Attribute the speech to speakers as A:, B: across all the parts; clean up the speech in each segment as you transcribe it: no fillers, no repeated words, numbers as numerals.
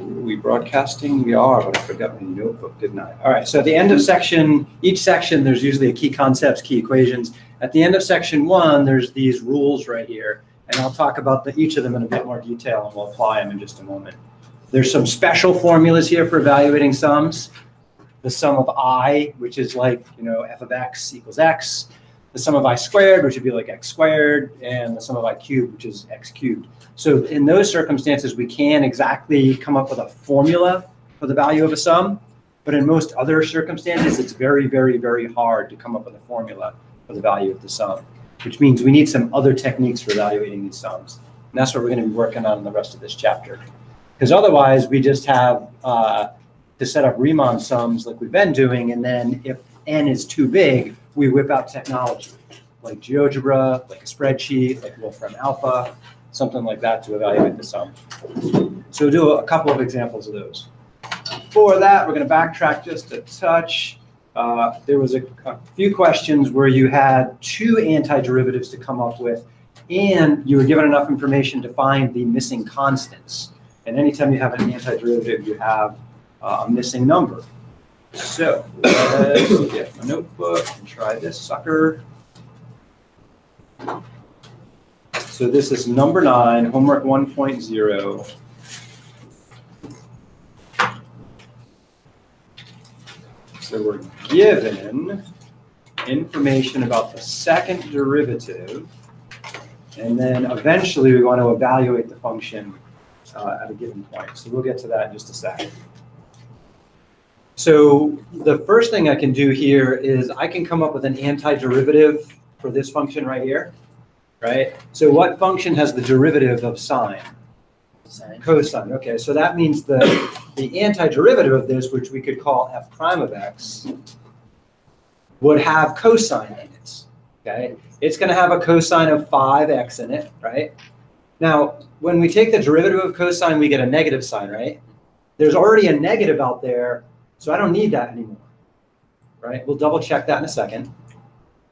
A: we broadcasting? We are, but I forgot my notebook, didn't I? All right, so at the end of each section, there's usually a key concepts, key equations. At the end of section 1, there's these rules right here, and I'll talk about each of them in a bit more detail, and we'll apply them in just a moment. There's some special formulas here for evaluating sums. The sum of I, which is like, f of x equals x. The sum of I squared, which would be like x squared, and the sum of I cubed, which is x cubed. So in those circumstances, we can exactly come up with a formula for the value of a sum, but in most other circumstances, it's very, very, very hard to come up with a formula for the value of the sum, which means we need some other techniques for evaluating these sums. And that's what we're going to be working on in the rest of this chapter. Because otherwise, we just have to set up Riemann sums like we've been doing, and then if n is too big, we whip out technology, like GeoGebra, like a spreadsheet, like Wolfram Alpha, something like that to evaluate the sum. So we'll do a couple of examples of those. For that, we're going to backtrack just a touch. There was a few questions where you had two antiderivatives to come up with, and you were given enough information to find the missing constants. And anytime you have an antiderivative, you have a missing number. So let's get my notebook and try this sucker. So this is number 9, homework 1.0. So we're given information about the second derivative, and then eventually we want to evaluate the function at a given point. So we'll get to that in just a second. So the first thing I can do here is I can come up with an antiderivative for this function right here, right? So what function has the derivative of sine?
B: Sine.
A: Cosine. Okay, so that means the antiderivative of this, which we could call f prime of x, would have cosine in it. Okay, it's going to have a cosine of 5x in it, right? Now, when we take the derivative of cosine, we get a negative sign, right? There's already a negative out there, so I don't need that anymore, right? We'll double check that in a second.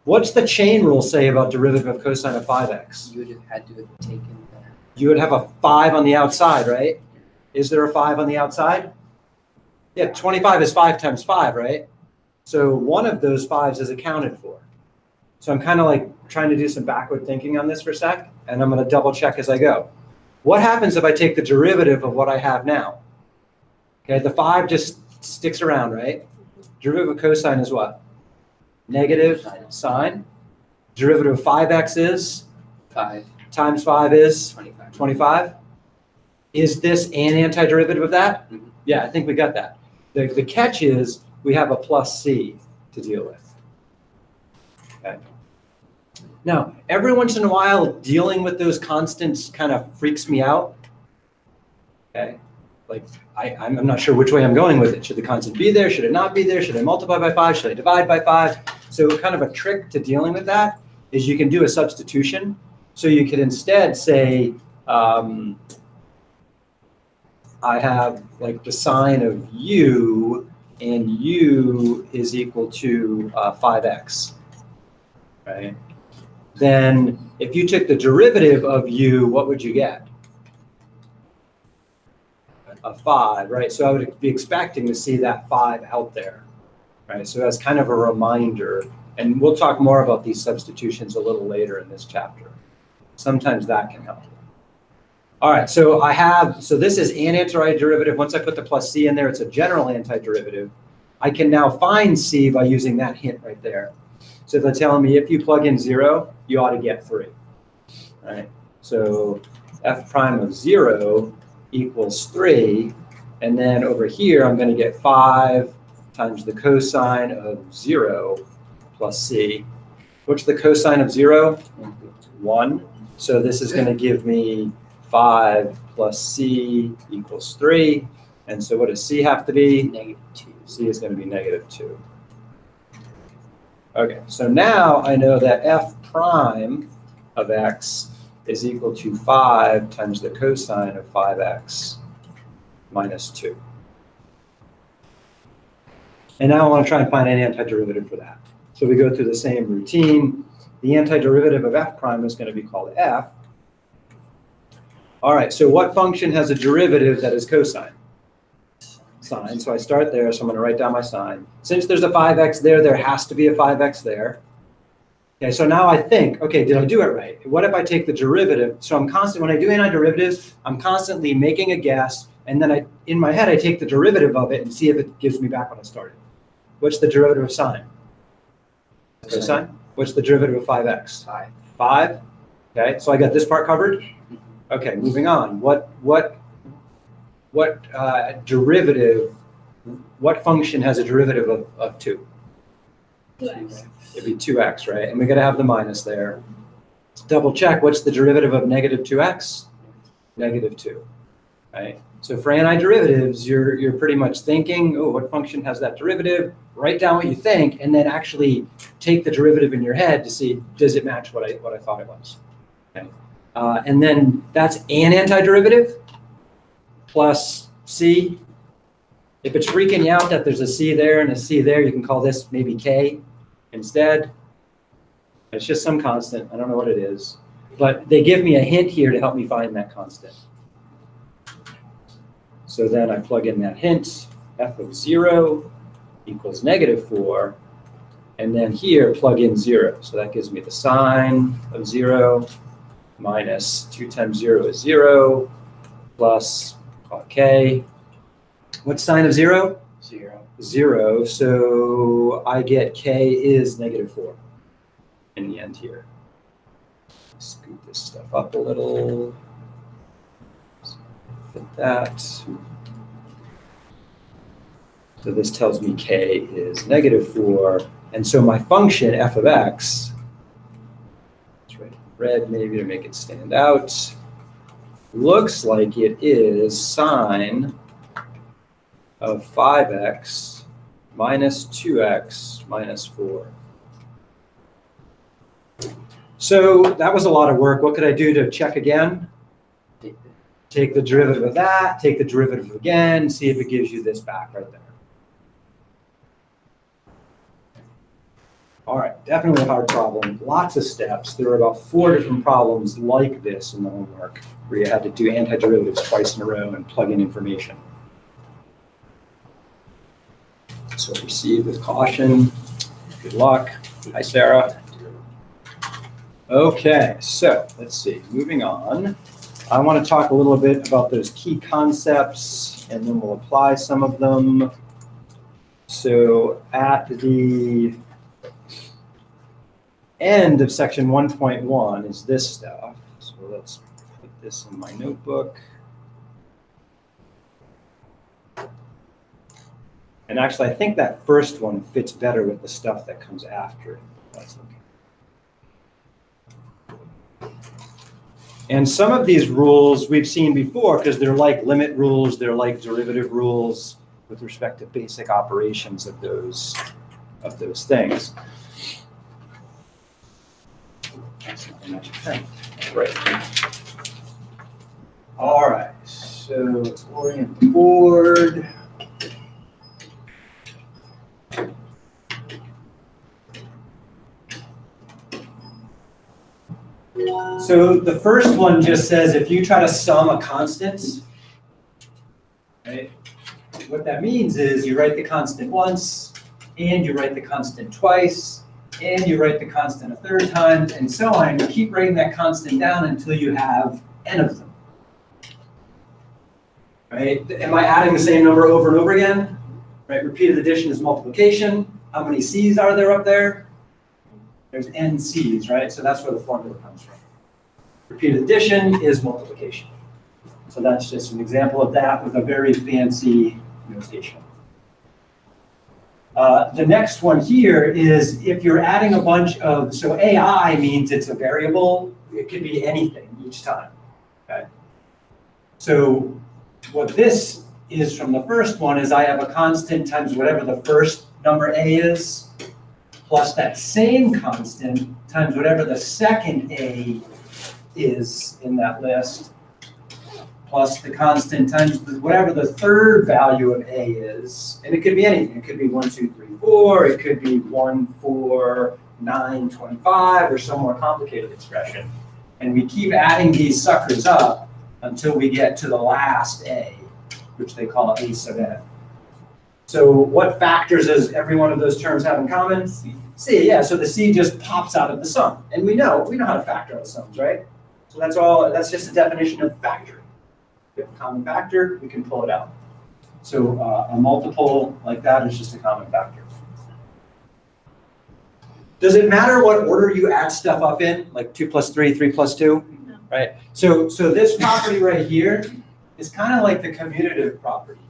A: What's the chain rule say about derivative of cosine of 5x?
B: You would have had to have taken that.
A: You would have a 5 on the outside, right? Is there a 5 on the outside? Yeah, 25 is 5 times 5, right? So one of those 5s is accounted for. So I'm kind of like trying to do some backward thinking on this for a sec, and I'm going to double check as I go. What happens if I take the derivative of what I have now? Okay, the 5 just sticks around, right? Derivative of cosine is what? Negative sine. Derivative of 5x is?
B: 5
A: times 5 is?
B: 25.
A: 25. Is this an antiderivative of that?
B: Mm-hmm.
A: Yeah, I think we got that. The catch is we have a plus c to deal with. Okay. Now, every once in a while, dealing with those constants kind of freaks me out. Okay. Like, I'm not sure which way I'm going with it. Should the constant be there? Should it not be there? Should I multiply by 5? Should I divide by 5? So kind of a trick to dealing with that is you can do a substitution. So you could instead say, I have like the sine of u, and u is equal to 5x, right? Then if you took the derivative of u, what would you get? A 5, right? So I would be expecting to see that 5 out there, right? So that's kind of a reminder, and we'll talk more about these substitutions a little later in this chapter. Sometimes that can help. All right, so this is an antiderivative. Once I put the plus c in there, it's a general antiderivative. I can now find c by using that hint right there. So they're telling me if you plug in 0, you ought to get 3, right? So f prime of 0 equals 3, and then over here I'm going to get 5 times the cosine of 0 plus c. What's the cosine of 0? 1. So this is going to give me 5 plus c equals 3. And so what does c have to be?
B: -2.
A: C is going to be -2. Okay, so now I know that f prime of x is equal to 5 times the cosine of 5x minus 2. And now I want to try and find an antiderivative for that. So we go through the same routine. The antiderivative of f prime is going to be called f. All right, so what function has a derivative that is cosine? sign. So I start there, so I'm going to write down my sign. Since there's a 5x there, there has to be a 5x there. Okay, so now I think, okay, did I do it right? What if I take the derivative? So I'm when I do antiderivatives, I'm constantly making a guess, and then in my head, I take the derivative of it and see if it gives me back what I started. What's the derivative of sine? Cosine? What's the derivative of 5x?
B: 5.
A: 5? Okay, so I got this part covered? Okay, moving on. What derivative, what function has a derivative of 2?
C: 2x.
A: It'd be 2x, right? And we got to have the minus there. Double check, what's the derivative of negative 2x? Negative 2, right? So for antiderivatives, you're pretty much thinking, oh, what function has that derivative? Write down what you think, and then actually take the derivative in your head to see, does it match what I thought it was? Okay. And then that's an antiderivative plus c. If it's freaking you out that there's a c there and a c there, you can call this maybe k instead. It's just some constant. I don't know what it is. But they give me a hint here to help me find that constant. So then I plug in that hint, f of 0 equals negative 4. And then here, plug in 0. So that gives me the sine of 0 minus 2 times 0 is 0 plus k. What's sine of 0?
B: 0.
A: 0. So I get k is negative 4 in the end here. Scoot this stuff up a little. Fit that. So this tells me k is negative 4. And so my function f of x, let's write it in red maybe to make it stand out, looks like it is sine of 5x minus 2x minus 4. So that was a lot of work. What could I do to check again? Take the derivative of that, take the derivative again, see if it gives you this back right there. All right, definitely a hard problem. Lots of steps. There are about 4 different problems like this in the homework where you had to do antiderivatives twice in a row and plug in information. So proceed with caution. Good luck. Hi, Sarah. Okay, so let's see. Moving on. I want to talk a little bit about those key concepts, and then we'll apply some of them. So at the end of section 1.1 is this stuff. So let's put this in my notebook. And actually, I think that first one fits better with the stuff that comes after it. That's okay. And some of these rules we've seen before because they're like limit rules, they're like derivative rules with respect to basic operations of those things. That's not a magic pen. Right. All right. So let's orient the board. So the first one just says if you try to sum a constant, right, what that means is you write the constant once, and you write the constant twice, and you write the constant a third time, and so on. And you keep writing that constant down until you have n of them. Right? Am I adding the same number over and over again? Right? Repeated addition is multiplication. How many c's are there up there? There's n c's, right? So that's where the formula comes from. Repeated addition is multiplication. So that's just an example of that with a very fancy notation. The next one here is if you're adding a bunch of, so AI means it's a variable. It could be anything each time. Okay? So what this is from the first one is I have a constant times whatever the first number a is, plus that same constant times whatever the second a is in that list, plus the constant times whatever the third value of a is. And it could be anything. It could be 1, 2, 3, 4. It could be 1, 4, 9, 25, or some more complicated expression. And we keep adding these suckers up until we get to the last a, which they call a sub n. So what factors does every one of those terms have in common? C, yeah, so the C just pops out of the sum. And we know how to factor out the sums, right? So that's just a definition of factoring. If we have a common factor, we can pull it out. So a multiple like that is just a common factor. Does it matter what order you add stuff up in, like 2 plus 3, 3 plus 2?
C: No.
A: Right? So this property right here is kind of like the commutative property.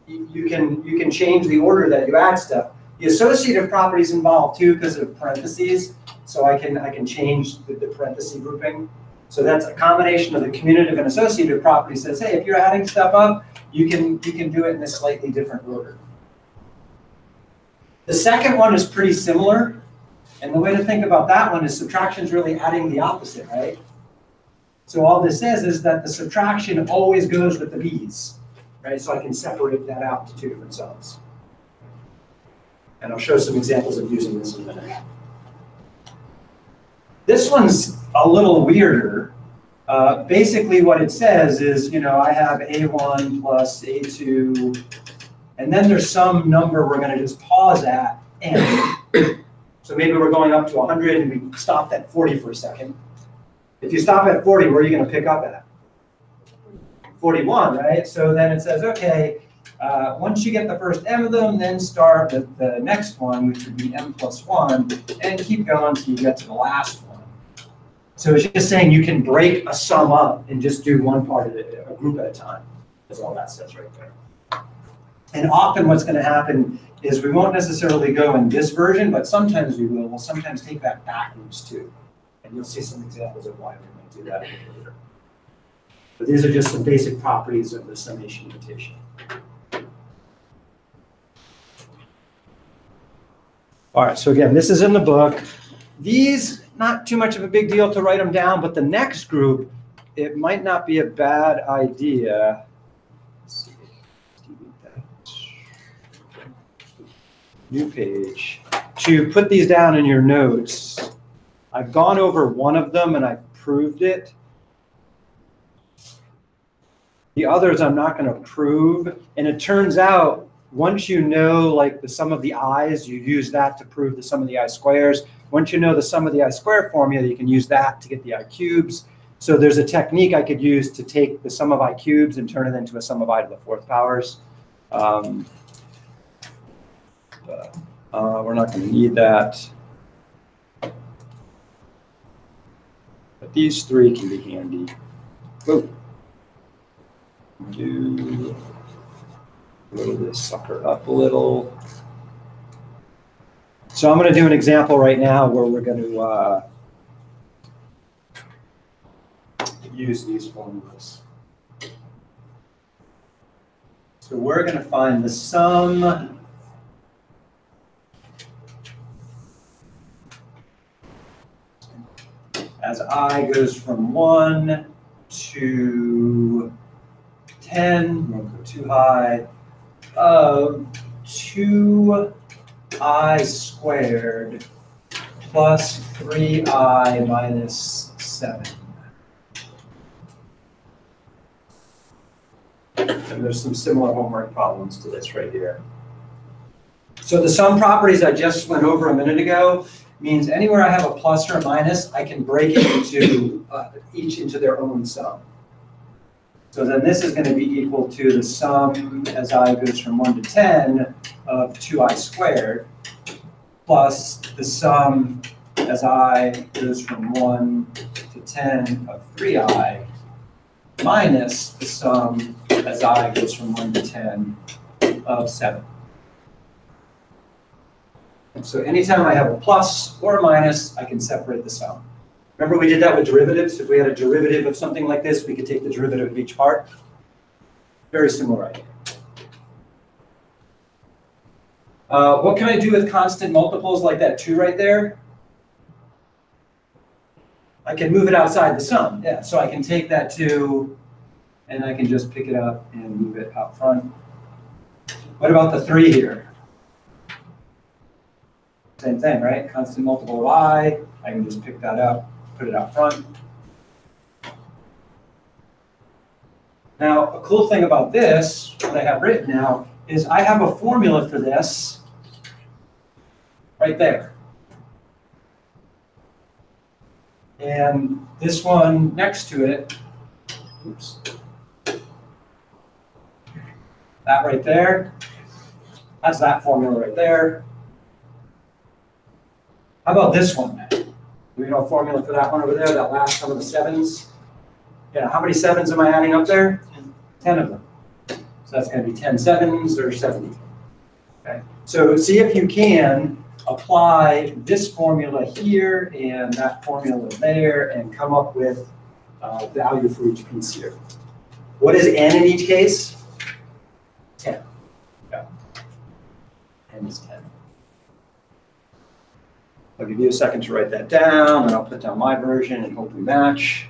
A: You can change the order that you add stuff. The associative property is involved too because of parentheses. So I can change the parenthesis grouping. So that's a combination of the commutative and associative property. Says, hey, if you're adding stuff up, you can do it in a slightly different order. The second one is pretty similar. And the way to think about that one is subtraction is really adding the opposite, right? So all this says is that the subtraction always goes with the b's, right? So I can separate that out into two different sums. And I'll show some examples of using this in a minute. This one's a little weirder. Basically what it says is, I have A1 plus A2, and then there's some number we're going to just pause at n. So maybe we're going up to 100 and we stopped at 40 for a second. If you stop at 40, where are you going to pick up at? 41, right? So then it says, okay, once you get the first m of them, then start with the next one, which would be m plus 1, and keep going until you get to the last one. So it's just saying you can break a sum up and just do one part of it, a group at a time. That's all that says right there. And often what's going to happen is we won't necessarily go in this version, but sometimes we will. We'll sometimes take that backwards too. And you'll see some examples of why we might do that a little later. But these are just some basic properties of the summation notation. All right, so again, this is in the book. These, not too much of a big deal to write them down, but the next group, it might not be a bad idea. Let's see. New page. To put these down in your notes. I've gone over one of them and I've proved it. The others I'm not going to prove. And it turns out, once you know like the sum of the i's, you use that to prove the sum of the I squares. Once you know the sum of the I square formula, you can use that to get the I cubes. So there's a technique I could use to take the sum of I cubes and turn it into a sum of I to the fourth powers. We're not going to need that. But these three can be handy. Whoa. Blow this sucker up a little. So I'm going to do an example right now where we're going to use these formulas. So we're going to find the sum as I goes from 1 to 10, won't go too high, of 2i squared plus 3i minus 7. And there's some similar homework problems to this right here. So the sum properties I just went over a minute ago means anywhere I have a plus or a minus, I can break it into each into their own sum. So then this is going to be equal to the sum as I goes from 1 to 10 of 2i squared plus the sum as I goes from 1 to 10 of 3i minus the sum as I goes from 1 to 10 of 7. And so anytime I have a plus or a minus, I can separate the sum. Remember we did that with derivatives? If we had a derivative of something like this, we could take the derivative of each part. Very similar idea. What can I do with constant multiples like that 2 right there? I can move it outside the sum. Yeah, so I can take that 2 and I can just pick it up and move it out front. What about the 3 here? Same thing, right? Constant multiple of I can just pick that up, put it out front. Now, a cool thing about this, what I have written now, is I have a formula for this right there. And this one next to it, oops, that right there, that's that formula right there. How about this one? Do we know a formula for that one over there, that last one of the sevens? Yeah, how many sevens am I adding up there? 10 of them. So that's going to be 10 sevens or 70. Okay. So see if you can apply this formula here and that formula there and come up with a value for each piece here. What is n in each case? 10. Yeah. N is 10. I'll give you a second to write that down, and I'll put down my version and hope we match.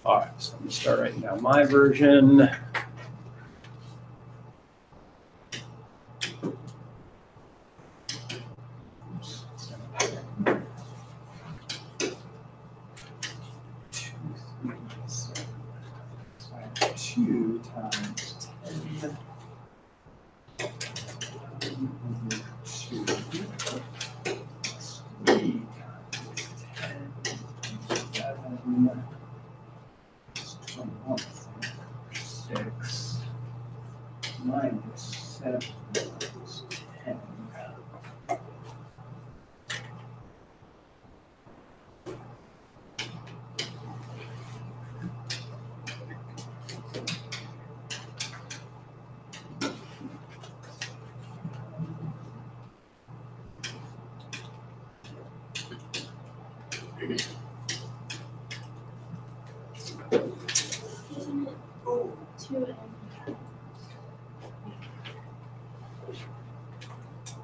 A: All right, so let me start writing down my version. Two times 10 over 2. 3 times 10 7. 21, 6 minus 7 is 10.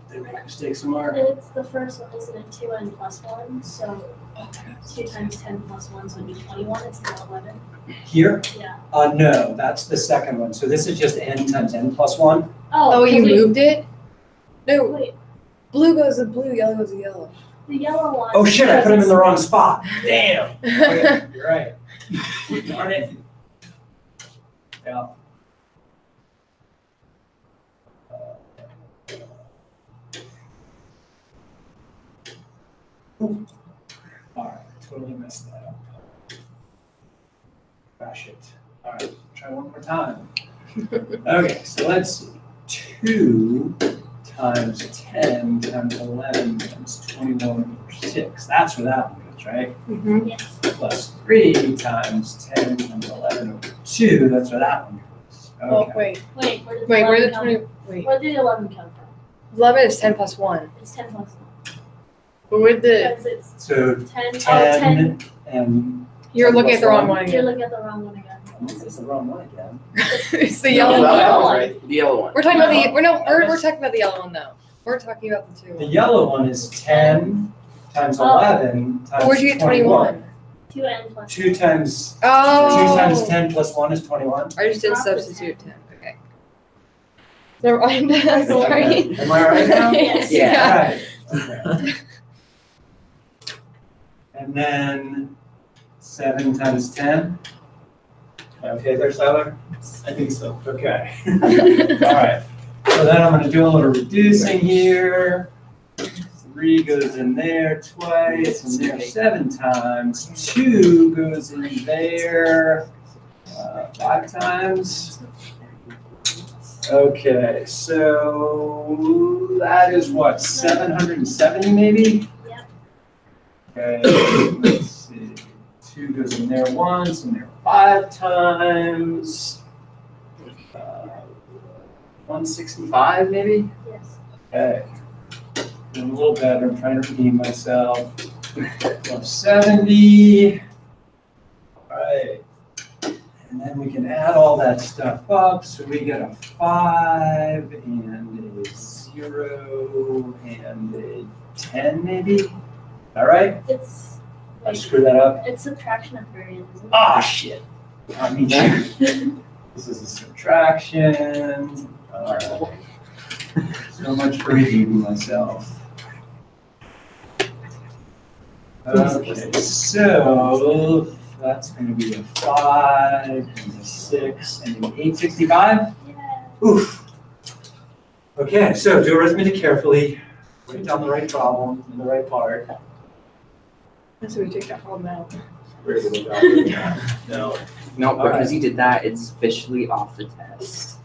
A: Did I make a mistake somewhere?
C: It's the first one, isn't it? 2n plus 1, so 2 times 10 plus 1 would be 21, it's not 11.
A: Here?
C: Yeah.
A: No, that's the second one. So this is just n times n plus 1.
D: Oh, you moved it? No,
C: Wait,
D: blue goes to blue, yellow goes to yellow.
C: the yellow one.
A: Oh shit, I put him in the wrong spot. Damn. Okay, you're right. Darn it. Yeah. All right, totally messed that up. Crash it. All right, try one more time. Okay, so let's see. 2 times 10 times 11 times 21 over 6. That's where that one goes, right?
D: Mm-hmm.
C: Yes.
A: Plus 3 times 10 times 11 over 2. That's where that one goes. Okay.
D: Oh, wait.
C: Wait, where did
D: Wait, where
C: 11
D: did
C: come
D: 20, wait.
C: Where did 11 come from?
D: 11 is 10 plus 1.
C: It's 10 plus 1.
D: But where did,
C: Because it's
A: So
C: 10,
A: 10 and
D: you're
A: 10
D: looking at the
A: plus
D: wrong
A: 1.
D: one
C: You're
D: again.
C: looking at the wrong one again.
A: It's the wrong one again.
D: It's the
B: No,
D: yellow
B: that
D: one.
C: yellow
B: was
C: one.
B: right. The yellow one.
D: We're talking about the, we're
C: Okay.
D: talking about the yellow one though. We're talking about the two.
A: The yellow one is 10 times 11 times
D: But where'd you get 21?
C: 2n plus
A: 2 times
D: Oh.
A: 2 times 10 plus 1 is 21.
D: I just did
C: Drop the
D: substitute 10. Okay. Never mind. Sorry.
A: Am I right now?
C: Yes.
D: Yeah.
A: All right. Okay. And then 7 times 10. Okay there, Tyler? I think so. Okay. All right. So then I'm going to do a little reducing here. 3 goes in there twice, and there 7 times. 2 goes in there 5 times. Okay, so that is what, 770 maybe?
C: Yep.
A: Okay, let's see. 2 goes in there once, and there 5 times. 165 maybe?
C: Yes.
A: Okay. Doing a little better. I'm trying to redeem myself. 170. All right. And then we can add all that stuff up. So we get a 5 and a 0 and a 10 maybe. All right?
C: It's
A: I
C: like,
A: screw that up.
C: it's subtraction of variance, isn't it?
A: Ah, shit. I mean, this is a subtraction. All right. So much for redeeming myself. Okay, so that's going to be a 5 and a 6 and an 865.
C: Yeah.
A: Oof. Okay, so do arithmetic carefully. Write down the right problem in the right part.
D: So we take that problem out.
A: No.
B: No,
A: All
B: because
A: right.
B: you did that, it's officially off the test.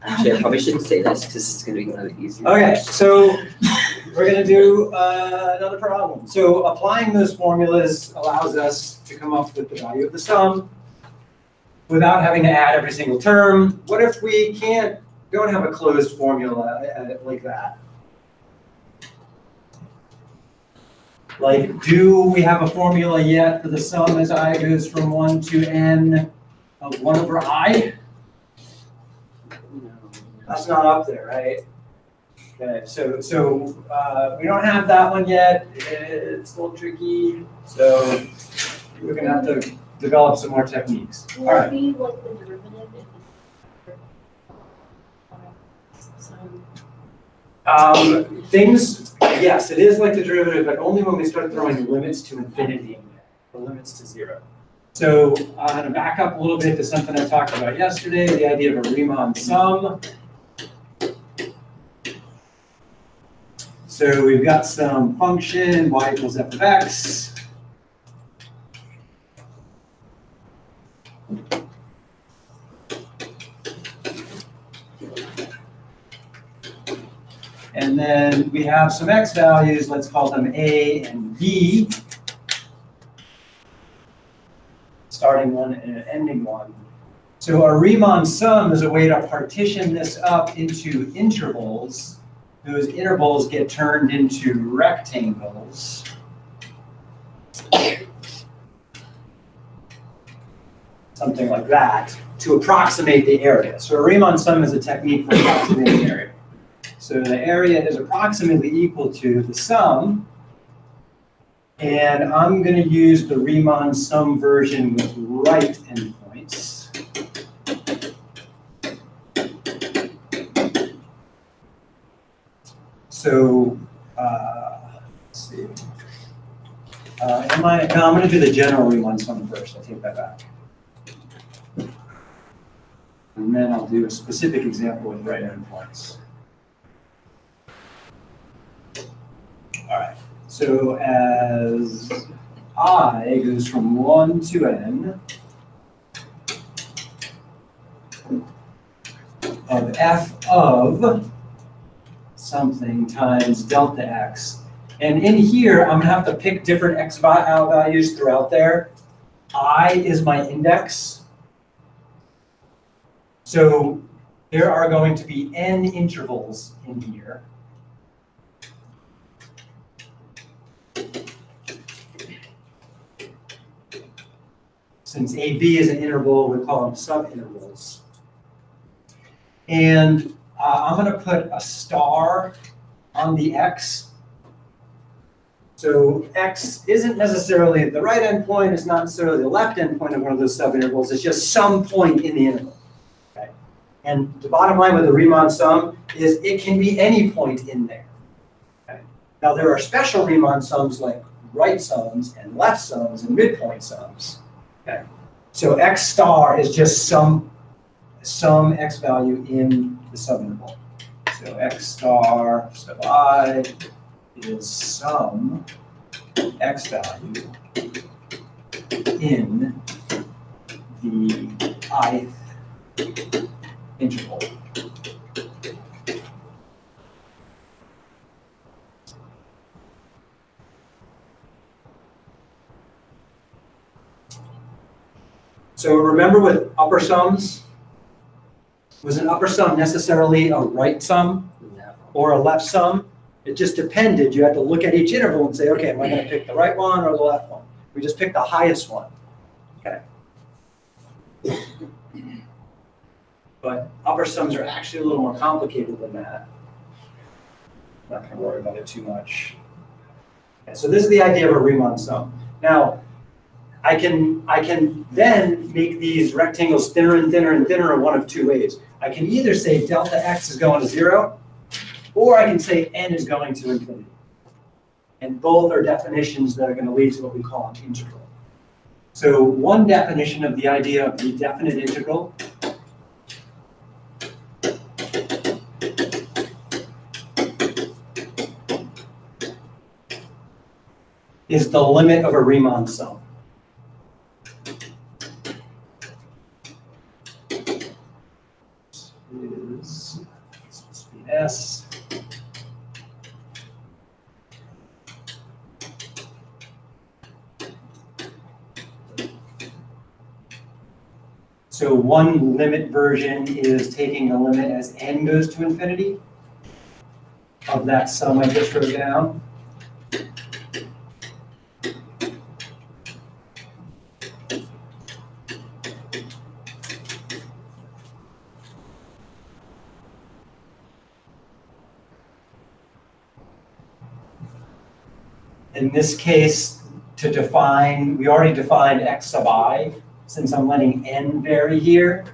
B: Actually, I probably shouldn't say this because it's going to be one of the easiest.
A: Okay, so we're going to do another problem. So applying those formulas allows us to come up with the value of the sum without having to add every single term. What if we don't have a closed formula like that? Like, do we have a formula yet for the sum as I goes from 1 to n of 1 over I?
B: No.
A: That's not up there, right? Okay, so we don't have that one yet. It's a little tricky. So we're gonna have to develop some more techniques. All
C: Will it
A: right.
C: be like the derivative if it's
A: Yes, it is like the derivative, but only when we start throwing limits to infinity or limits to 0. So I'm going to back up a little bit to something I talked about yesterday, the idea of a Riemann sum. So we've got some function, y equals f of x. And then we have some x values, let's call them a and b, starting one and an ending one. So a Riemann sum is a way to partition this up into intervals. Those intervals get turned into rectangles. Something like that, to approximate the area. So a Riemann sum is a technique for approximating area. So the area is approximately equal to the sum, and I'm going to use the Riemann sum version with right endpoints. So let's see. I'm going to do the general Riemann sum first. I'll take that back. And then I'll do a specific example with right endpoints. All right, so as I goes from 1 to n of f of something times delta x, and in here, I'm gonna have to pick different x values throughout there. I is my index. So there are going to be n intervals in here. Since AB is an interval, we call them subintervals. And I'm going to put a star on the x. So x isn't necessarily the right endpoint, it's not necessarily the left endpoint of one of those subintervals, it's just some point in the interval. Okay? And the bottom line with the Riemann sum is it can be any point in there. Okay? Now there are special Riemann sums like right sums and left sums and midpoint sums. Okay. So x star is just some x value in the subinterval. So x star sub I is some x value in the ith interval. So remember with upper sums, was an upper sum necessarily a right sum
B: No.
A: or a left sum? It just depended. You had to look at each interval and say, okay, am I going to pick the right one or the left one? We just picked the highest one. Okay. But upper sums are actually a little more complicated than that. Not going to worry about it too much. Okay, so this is the idea of a Riemann sum. Now, I can then make these rectangles thinner and thinner and thinner in one of two ways. I can either say delta x is going to 0, or I can say n is going to infinity. And both are definitions that are going to lead to what we call an integral. So one definition of the idea of the definite integral is the limit of a Riemann sum. This is S. So one limit version is taking the limit as n goes to infinity of that sum I just wrote down. In this case, to define, we already defined x sub I. Since I'm letting n vary here,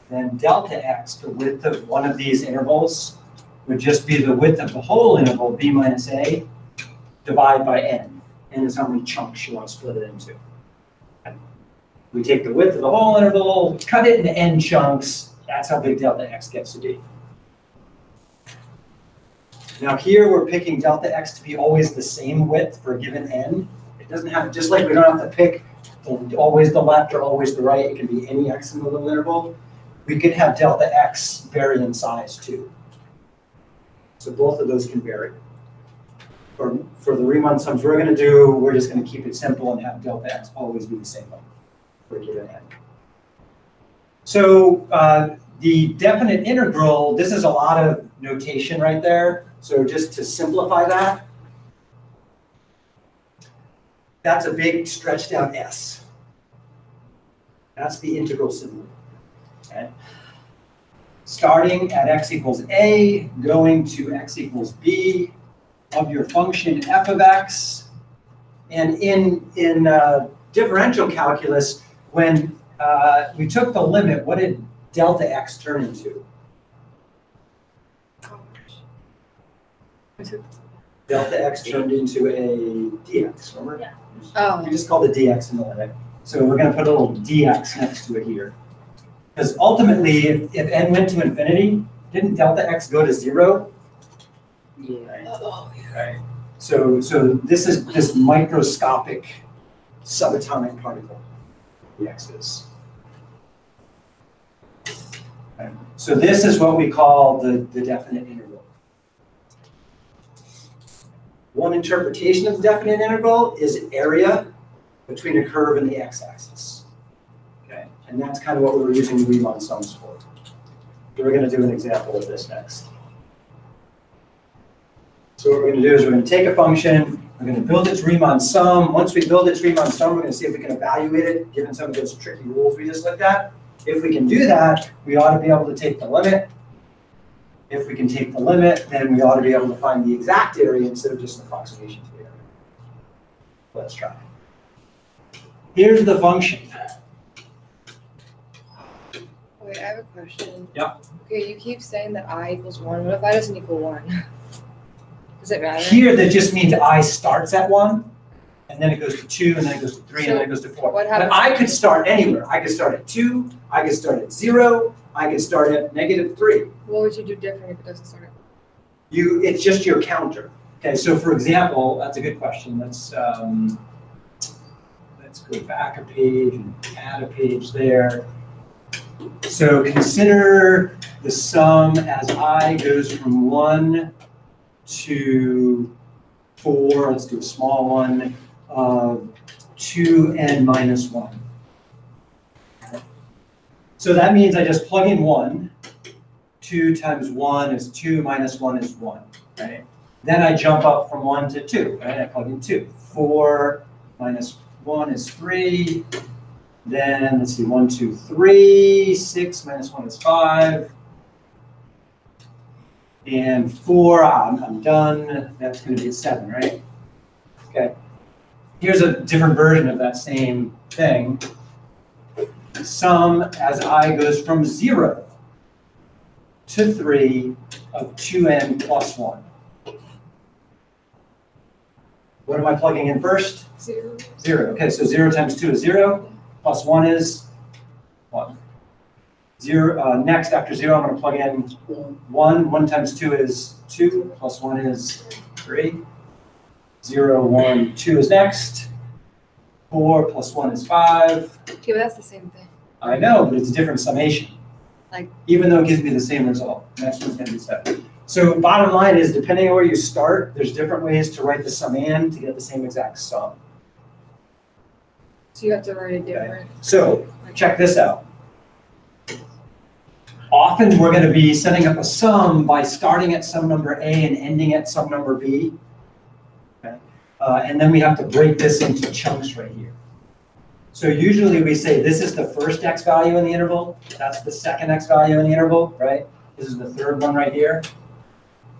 A: then delta x, the width of one of these intervals, would just be the width of the whole interval, b minus a, divided by n. N is how many chunks you want to split it into. We take the width of the whole interval, cut it into n chunks. That's how big delta x gets to be. Now here we're picking delta x to be always the same width for a given n. It doesn't have, just like we don't have to pick always the left or always the right, it can be any x in the little interval. We could have delta x vary in size too. So both of those can vary. For the Riemann sums we're going to do, we're just going to keep it simple and have delta x always be the same one for a given n. So the definite integral, this is a lot of notation right there. So just to simplify that, that's a big stretched out S. That's the integral symbol. Okay. Starting at x equals a, going to x equals b of your function f of x. And in differential calculus, when we took the limit, what did delta x turn into? Delta x turned into a dx, remember?
C: Yeah.
D: Oh.
A: We just called the dx in the limit. So we're going to put a little dx next to it here. Because ultimately, if n went to infinity, didn't delta x go to 0?
B: Yeah.
D: Oh, yeah.
A: Right. So this is this microscopic subatomic particle, the x is. Okay. So this is what we call the definite integral. One interpretation of the definite integral is area between a curve and the x-axis. Okay, and that's kind of what we were using the Riemann sums for. We're going to do an example of this next. So what we're going to do is we're going to take a function, we're going to build its Riemann sum. Once we build its Riemann sum, we're going to see if we can evaluate it, given some of those tricky rules we just looked at. If we can do that, we ought to be able to take the limit. If we can take the limit, then we ought to be able to find the exact area instead of just an approximation to the area. Let's try. Here's the function.
D: Wait, I have a question.
A: Yeah.
D: Okay, you keep saying that I equals 1. What if I doesn't equal 1? Does it matter?
A: Here, that just means I starts at 1, and then it goes to 2, and then it goes to 3, and then it goes to 4.
D: what
A: But
D: happens-
A: I could start anywhere. I could start at 2, I could start at 0, I could start at -3.
D: What would you do different if it doesn't start at
A: It's just your counter. Okay, so for example, that's a good question. Let's go back a page and add a page there. So consider the sum as I goes from 1 to 4, let's do a small one, of 2n minus 1. So that means I just plug in 1. 2 times 1 is 2 minus 1 is 1, right? Then I jump up from 1 to 2, right? I plug in 2. 4 minus 1 is 3. Then, let's see, 1, 2, 3. 6 minus 1 is 5. And 4, I'm done. That's going to be a 7, right? Okay. Here's a different version of that same thing. Sum as I goes from 0 to 3 of 2n plus 1. What am I plugging in first?
D: 0.
A: 0. Okay, so 0 times 2 is 0, plus 1 is 1. 0. Next, after 0, I'm going to plug in 1. 1 times 2 is 2, plus 1 is 3. 0, 1, 2 is next. 4 plus 1 is 5.
D: Okay, but that's the same thing.
A: I know, but it's a different summation.
D: Like,
A: even though it gives me the same result. Next one's going to be 7. So bottom line is, depending on where you start, there's different ways to write the sum and to get the same exact sum.
D: so you have to write a different.
A: So check this out. Often we're going to be setting up a sum by starting at sum number A and ending at sum number B. Okay? And then we have to break this into chunks right here. So usually we say this is the first x value in the interval, that's the second x value in the interval, right? This is the third one right here.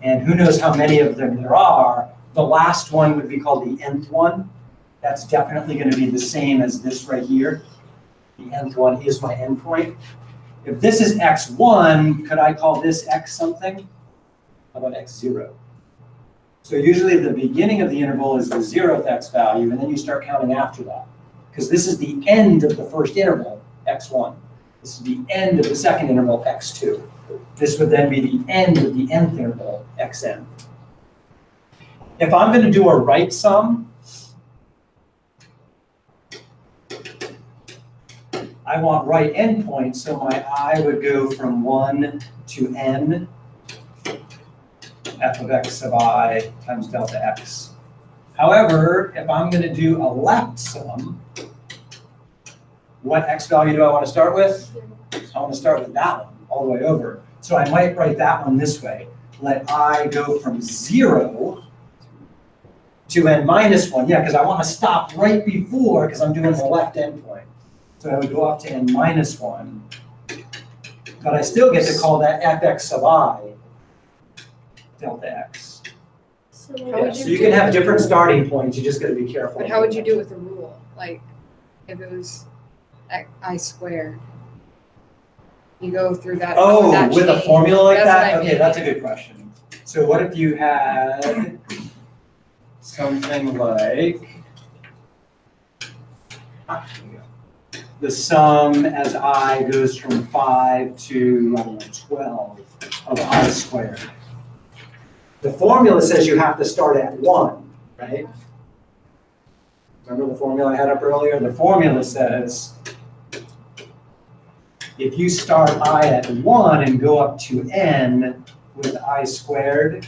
A: And who knows how many of them there are. The last one would be called the nth one. That's definitely going to be the same as this right here. The nth one is my endpoint. If this is x1, could I call this x something? How about x0? So usually the beginning of the interval is the 0th x value, and then you start counting after that. Because this is the end of the first interval, x1. This is the end of the second interval, x2. This would then be the end of the nth interval, xn. If I'm going to do a right sum, I want right endpoints, so my I would go from 1 to n, f of x sub I times delta x. However, if I'm going to do a left sum, what x value do I want to start with? I want to start with that one, all the way over. So I might write that one this way. Let I go from 0 to n minus 1. Yeah, because I want to stop right before, because I'm doing the left endpoint. So I would go up to n minus 1. But I still get to call that fx sub I delta x.
C: So
A: Yeah, so you can have different starting points. You just got to be careful.
D: But how would you do it with a rule? Like, if it was I squared, you go through that.
A: Oh,
D: that
A: with a
D: chain.
A: formula like
D: That's
A: that?
D: what I
A: Okay,
D: mean.
A: that's a good question. So what if you had something like the sum as I goes from 5 to, I don't know, 12 of I squared. The formula says you have to start at 1, right? Remember the formula I had up earlier? The formula says if you start I at 1 and go up to n with I squared,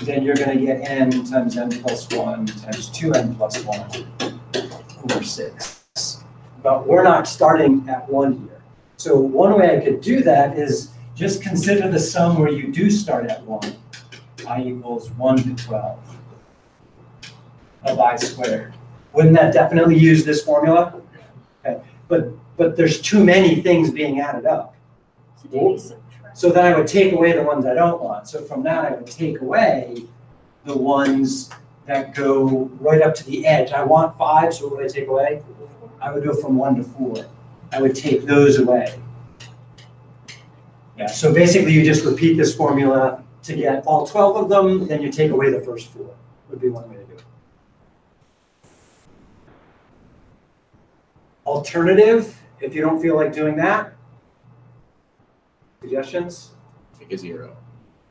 A: then you're going to get n times n plus 1 times 2n plus 1 over 6. But we're not starting at 1 here. So one way I could do that is just consider the sum where you do start at 1. I equals 1 to 12 of I squared. Wouldn't that definitely use this formula? Okay. But there's too many things being added up.
C: So do you subtract?
A: So then I would take away the ones I don't want. So from that, I would take away the ones that go right up to the edge. I want 5, so what would I take away? I would go from 1 to 4. I would take those away. Yeah, so basically you just repeat this formula to get all 12 of them, then you take away the first 4, would be one way to do it. Alternative, if you don't feel like doing that, suggestions?
E: Take a 0.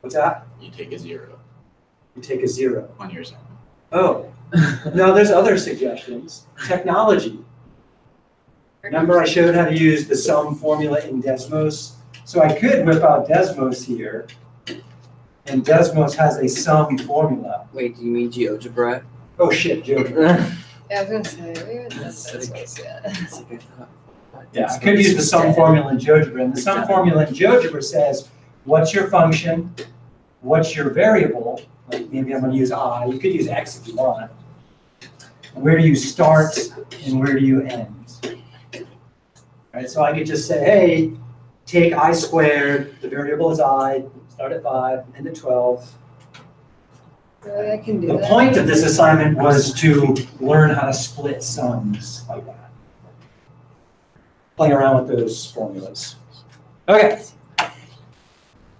A: What's that?
E: You take a 0
A: You take a 0.
E: on your sum.
A: Oh, no, there's other suggestions. Technology. Remember I showed how to use the sum formula in Desmos? So I could whip out Desmos here, and Desmos has a sum formula.
B: Wait, do you mean GeoGebra?
A: Oh shit, Joe.
D: Yeah, I was gonna say, we haven't done
B: That's
D: this
B: sick.
D: yet.
B: That's a good thought.
A: Yeah, I could use the sum formula in GeoGebra, and the sum formula in GeoGebra says, what's your function, what's your variable, like maybe I'm gonna use I, you could use X if you want. Where do you start and where do you end? Right, so I could just say, hey, take I squared, the variable is I, start at 5, end at 12.
D: Really, I can do
A: The
D: that.
A: point of this assignment was to learn how to split sums like that. Playing around with those formulas. Okay.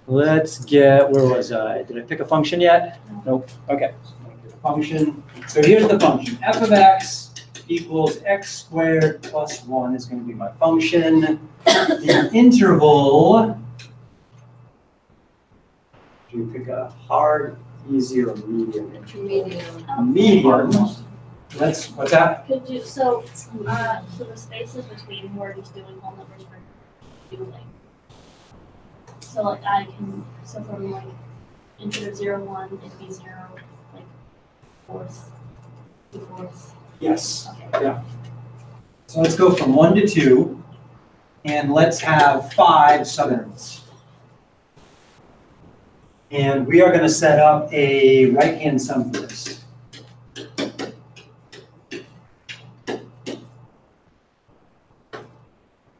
A: Let's get, where was I? Did I pick a function yet? Nope. Okay. Function. So here's the function. F of x equals x squared plus 1 is going to be my function. The interval, do you pick a hard, easy, or medium interval?
D: Medium.
A: Medium. What's that?
C: Could you, so the spaces between we're just doing whole numbers for doing. So like I can, so from like instead of 0, 1, it'd be 0, like fourth to fourth.
A: Yes.
C: Okay.
A: Yeah. So let's go from 1 to 2, and let's have 5 subintervals. And we are going to set up a right-hand sum for this.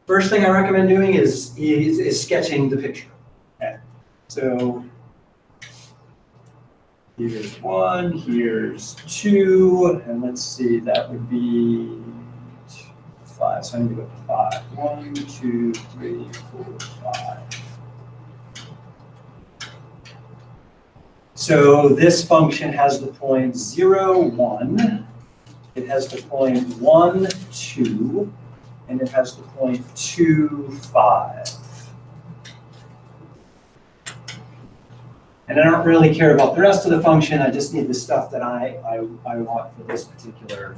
A: First thing I recommend doing is sketching the picture. Okay. So here's 1, here's 2, and let's see, that would be 5. So I need to go to 5. 1, 2, 3, 4, 5. So this function has the point 0, 1. It has the point 1, 2. And it has the point 2, 5. And I don't really care about the rest of the function. I just need the stuff that I want for this particular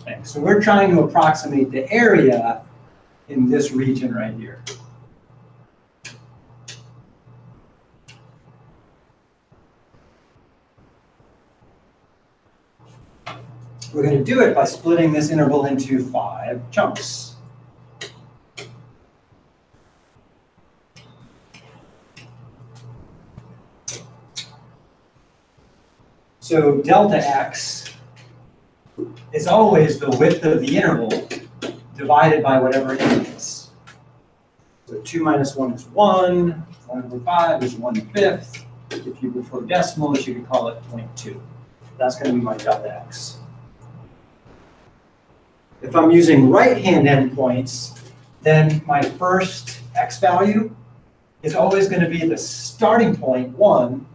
A: thing. So we're trying to approximate the area in this region right here. We're going to do it by splitting this interval into 5 chunks. So delta x is always the width of the interval divided by whatever it is. So 2 minus 1 is 1, 1 over 5 is 1/5. If you prefer decimals, you could call it 0.2. That's going to be my delta x. If I'm using right-hand endpoints, then my first x value is always going to be the starting point, 1,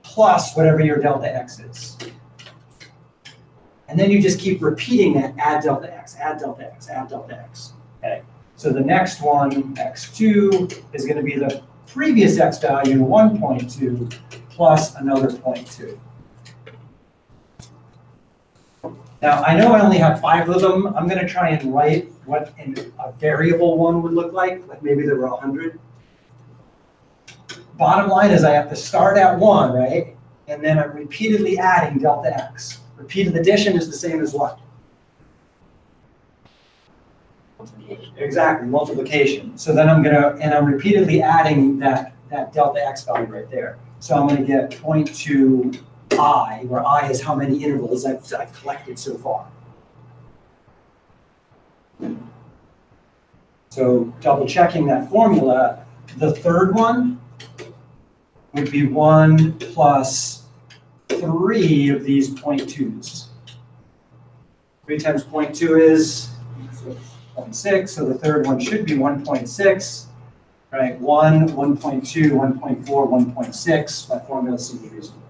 A: plus whatever your delta x is. And then you just keep repeating that, add delta x, add delta x, add delta x. Okay. So the next one, x2, is going to be the previous x value, 1.2, plus another 0.2. Now, I know I only have 5 of them. I'm going to try and write what a variable one would look like maybe there were 100. Bottom line is I have to start at 1, right? And then I'm repeatedly adding delta x. Repeated addition is the same as what?
C: Multiplication.
A: Exactly, multiplication. So then I'm repeatedly adding that delta x value right there. So I'm going to get 0.2 I, where I is how many intervals I've collected so far. So double checking that formula, the third one would be 1 plus 3 of these 0.2s. 3 times 0.2 is 0.6, so the third one should be 1.6, right? 1, 1.2, 1.4, 1.6. My formula seems reasonable.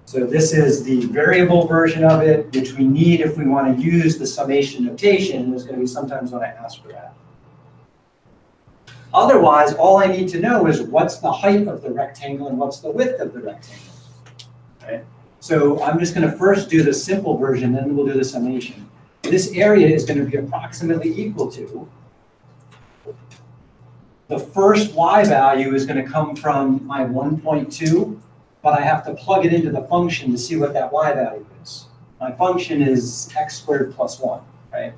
A: So this is the variable version of it, which we need if we want to use the summation notation. There's going to be sometimes when I ask for that. Otherwise, all I need to know is what's the height of the rectangle and what's the width of the rectangle. Right? So I'm just going to first do the simple version, then we'll do the summation. This area is going to be approximately equal to, the first y value is going to come from my 1.2, but I have to plug it into the function to see what that y value is. My function is x squared plus 1, right?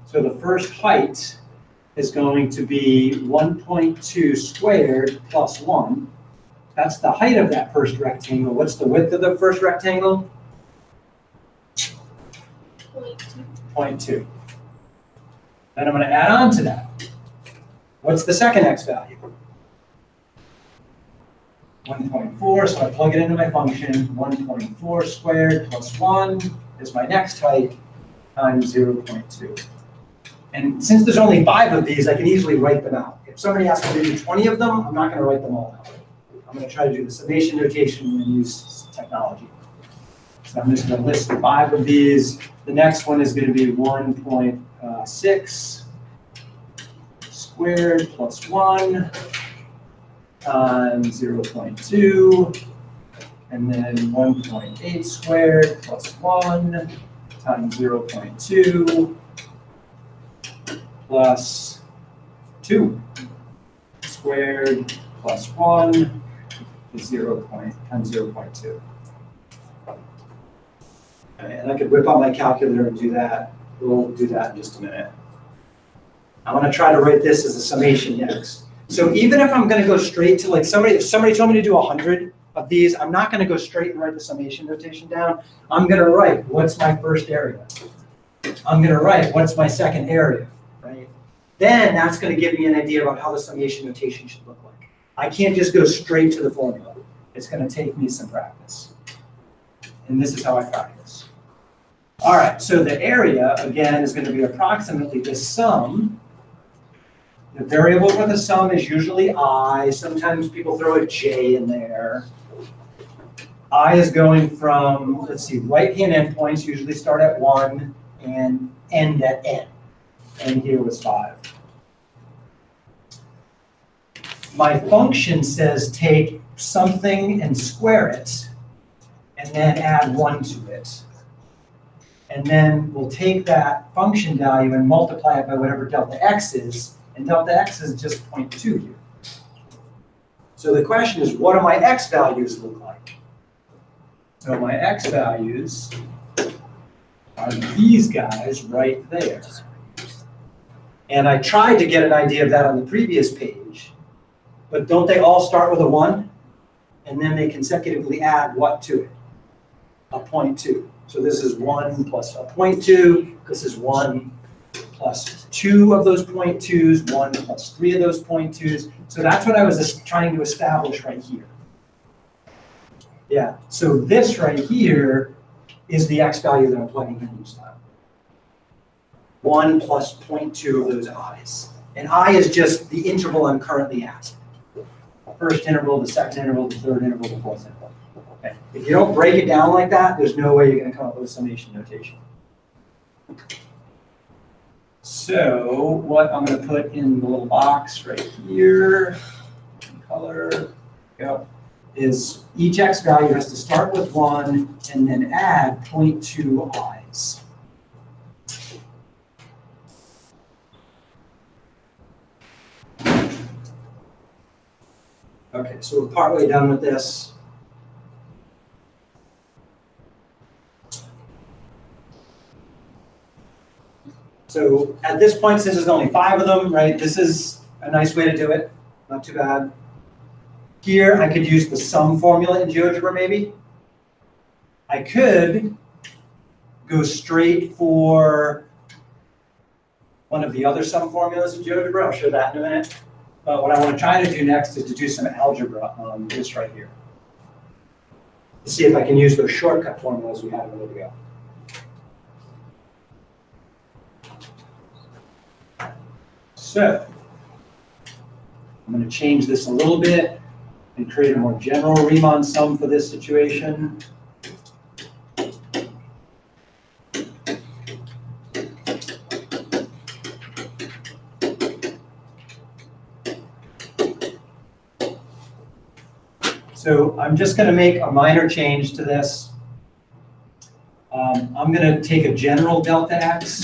A: So the first height is going to be 1.2 squared plus 1. That's the height of that first rectangle. What's the width of the first rectangle? 0.2. Then I'm going to add on to that. What's the second x value? 1.4, so I plug it into my function. 1.4 squared plus 1 is my next height times 0.2. And since there's only 5 of these, I can easily write them out. If somebody asks me to do 20 of them, I'm not going to write them all out. I'm going to try to do the summation notation and use technology. So I'm just going to list 5 of these. The next one is going to be 1.6 squared plus 1 times 0.2, and then 1.8 squared plus 1 times 0.2 plus 2 squared plus 1 is times 0.2. Okay, and I could whip out my calculator and do that. We'll do that in just a minute. I want to try to write this as a summation next. So even if I'm going to go straight to, like, if somebody told me to do 100 of these, I'm not going to go straight and write the summation notation down. I'm going to write what's my first area. I'm going to write what's my second area, right? Then that's going to give me an idea about how the summation notation should look like. I can't just go straight to the formula. It's going to take me some practice. And this is how I practice. All right, so the area, again, is going to be approximately the sum. The variable for the sum is usually I. Sometimes people throw a j in there. I is going from, let's see, right-hand endpoints usually start at 1 and end at n. And here was 5. My function says take something and square it, and then add 1 to it. And then we'll take that function value and multiply it by whatever delta x is, and delta x is just 0.2 here. So the question is, what do my x values look like? So my x values are these guys right there. And I tried to get an idea of that on the previous page, but don't they all start with a 1? And then they consecutively add what to it? A 0.2. So this is 1 plus a 0.2. This is 1 plus 2 of those 0.2s, 1 plus 3 of those 0.2s. So that's what I was trying to establish right here. Yeah, so this right here is the x value that I'm plugging in each time. 1 plus 0.2 of those i's. And I is just the interval I'm currently at. The first interval, the second interval, the third interval, the fourth interval. Okay. If you don't break it down like that, there's no way you're going to come up with a summation notation. So what I'm going to put in the little box right here, color, go, is each x value has to start with 1 and then add 0.2 i's. Okay, so we're partway done with this. So at this point, since there's only 5 of them, right, this is a nice way to do it. Not too bad. Here, I could use the sum formula in GeoGebra, maybe. I could go straight for one of the other sum formulas in GeoGebra. I'll show that in a minute. But what I want to try to do next is to do some algebra on this right here. To see if I can use those shortcut formulas we had a minute ago. So I'm going to change this a little bit and create a more general Riemann sum for this situation. So I'm just going to make a minor change to this. I'm going to take a general delta x,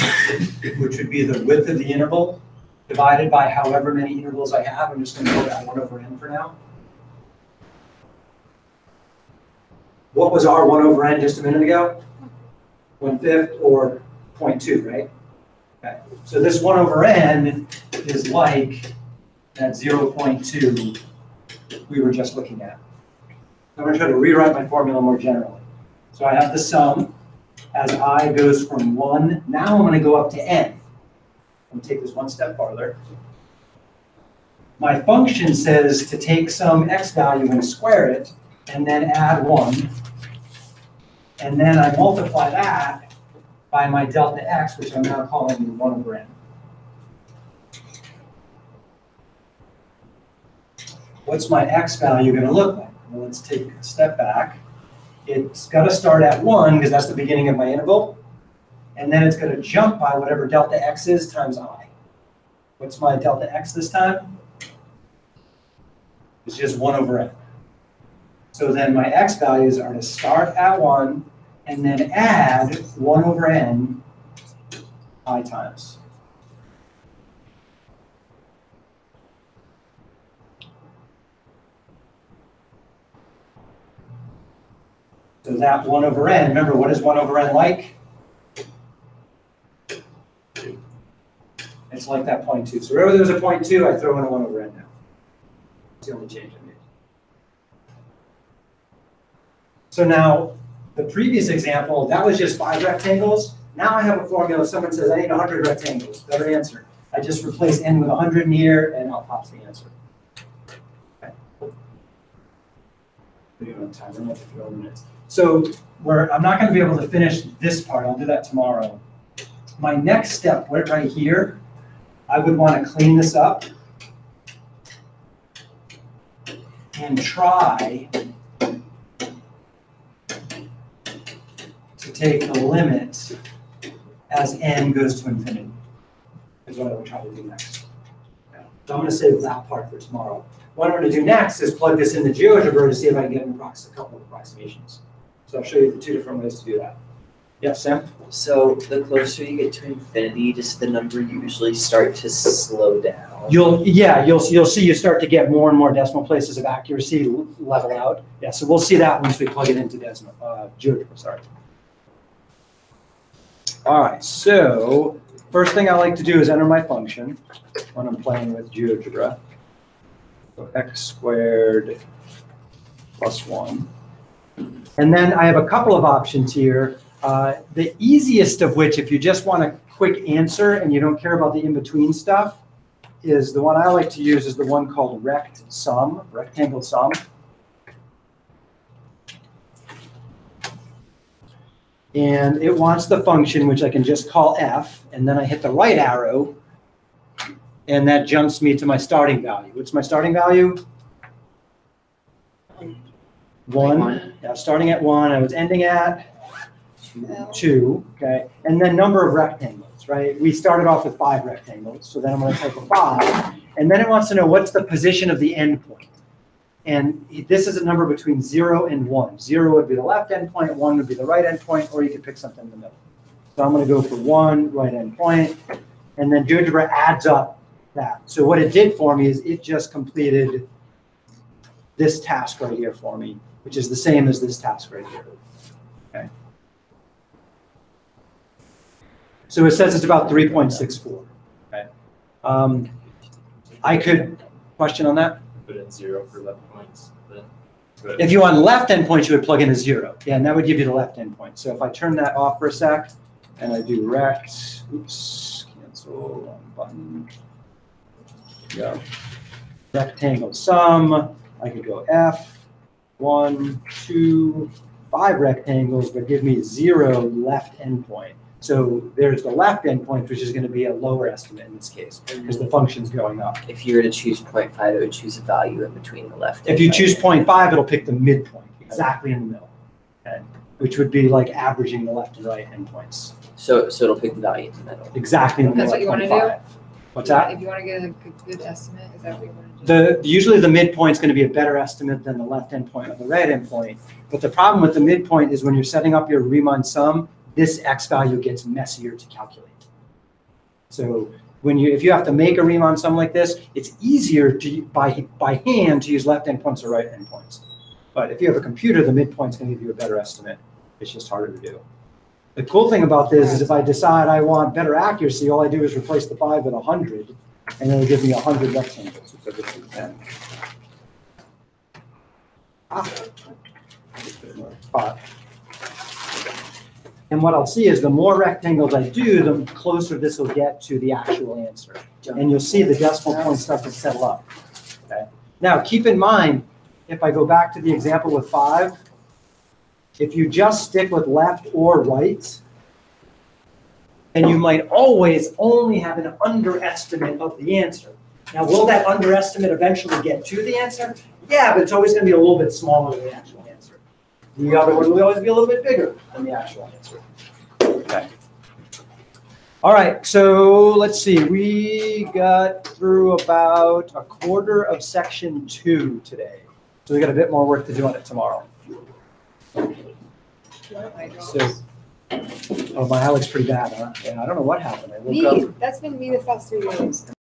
A: which would be the width of the interval, divided by however many intervals I have. I'm just going to go at 1 over n for now. What was our 1 over n just a minute ago? 1/5 or 0.2, right? Okay. So this 1 over n is like that 0.2 we were just looking at. I'm going to try to rewrite my formula more generally. So I have the sum as I goes from 1. Now I'm going to go up to n. I'm going to take this one step farther. My function says to take some x value and square it, and then add 1. And then I multiply that by my delta x, which I'm now calling 1 over n. What's my x value going to look like? Well, let's take a step back. It's got to start at 1 because that's the beginning of my interval. And then it's going to jump by whatever delta x is times I. What's my delta x this time? It's just 1 over n. So then my x values are to start at 1 and then add 1 over n I times. So that 1 over n, remember, what is 1 over n like? It's like that 0.2. So wherever there's a 0.2, I throw in a 1 over n now. It's the only change I made. So now, the previous example, that was just 5 rectangles. Now I have a formula. Someone says, I need 100 rectangles. Better answer. I just replace n with 100 in here, and I'll pops the answer. Okay. We don't have time. We're not 12 minutes. So I'm not going to be able to finish this part. I'll do that tomorrow. My next step right here, I would want to clean this up and try to take the limit as n goes to infinity, is what I would try to do next. So I'm going to save that part for tomorrow. What I'm going to do next is plug this into GeoGebra to see if I can get a couple of approximations. So I'll show you the 2 different ways to do that. Yes, Sam?
B: So the closer you get to infinity, does the number usually start to slow down?
A: You'll see you start to get more and more decimal places of accuracy level out. Yeah, so we'll see that once we plug it into GeoGebra, sorry. All right, so first thing I like to do is enter my function when I'm playing with GeoGebra. So x squared plus 1. And then I have a couple of options here. The easiest of which, if you just want a quick answer and you don't care about the in-between stuff, is the one I like to use is the one called rectangle sum. And it wants the function, which I can just call f, and then I hit the right arrow, and that jumps me to my starting value. What's my starting value? 1. Yeah, starting at 1. I was ending at 2. Okay, and then number of rectangles, right? We started off with 5 rectangles, so then I'm going to type a 5, and then it wants to know what's the position of the endpoint. And this is a number between 0 and 1. 0 would be the left endpoint, 1 would be the right endpoint, or you could pick something in the middle. So I'm going to go for 1 right endpoint, and then GeoGebra adds up that. So what it did for me is it just completed this task right here for me, which is the same as this task right here. Okay. So it says it's about 3.64. Okay. I could question on that.
E: Put in 0 for left points. Then.
A: If you want left endpoint, you would plug in a 0. Yeah, and that would give you the left endpoint. So if I turn that off for a sec, and I do rect, oops, cancel button. Go. Rectangle sum. I could go f, 1, 2, 5 rectangles, but give me 0 left endpoint. So there's the left endpoint, which is going to be a lower estimate in this case, because the function's going up.
B: If you were to choose 0.5, it would choose a value in between the left and
A: If you
B: right.
A: choose 0.5, it'll pick the midpoint, exactly in the middle, okay? Which would be like averaging the left and right endpoints.
B: So it'll pick the value in the middle.
A: Exactly in the
D: That's
A: middle.
D: what you
A: at
D: wanna
A: 0.5. What's that?
D: If you want to get a good estimate, is that what you want to do?
A: Usually the midpoint's going to be a better estimate than the left endpoint or the right endpoint. But the problem with the midpoint is when you're setting up your Riemann sum, this x value gets messier to calculate. So if you have to make a Riemann sum like this, it's easier to by hand to use left endpoints or right endpoints. But if you have a computer, the midpoint's going to give you a better estimate. It's just harder to do. The cool thing about this is if I decide I want better accuracy, all I do is replace the 5 with 100, and it'll give me 100 rectangles, which I just do 10. And what I'll see is the more rectangles I do, the closer this will get to the actual answer. And you'll see the decimal points start to settle up. Okay? Now, keep in mind, if I go back to the example with 5, if you just stick with left or right, then you might always only have an underestimate of the answer. Now, will that underestimate eventually get to the answer? Yeah, but it's always going to be a little bit smaller than the actual answer. The other one will always be a little bit bigger than the actual answer. Okay. All right, so let's see. We got through about a quarter of section 2 today. So we got a bit more work to do on it tomorrow. So, oh, my eye looks pretty bad, huh? Yeah, I don't know what happened. I woke up.
D: That's been me the past 3 days.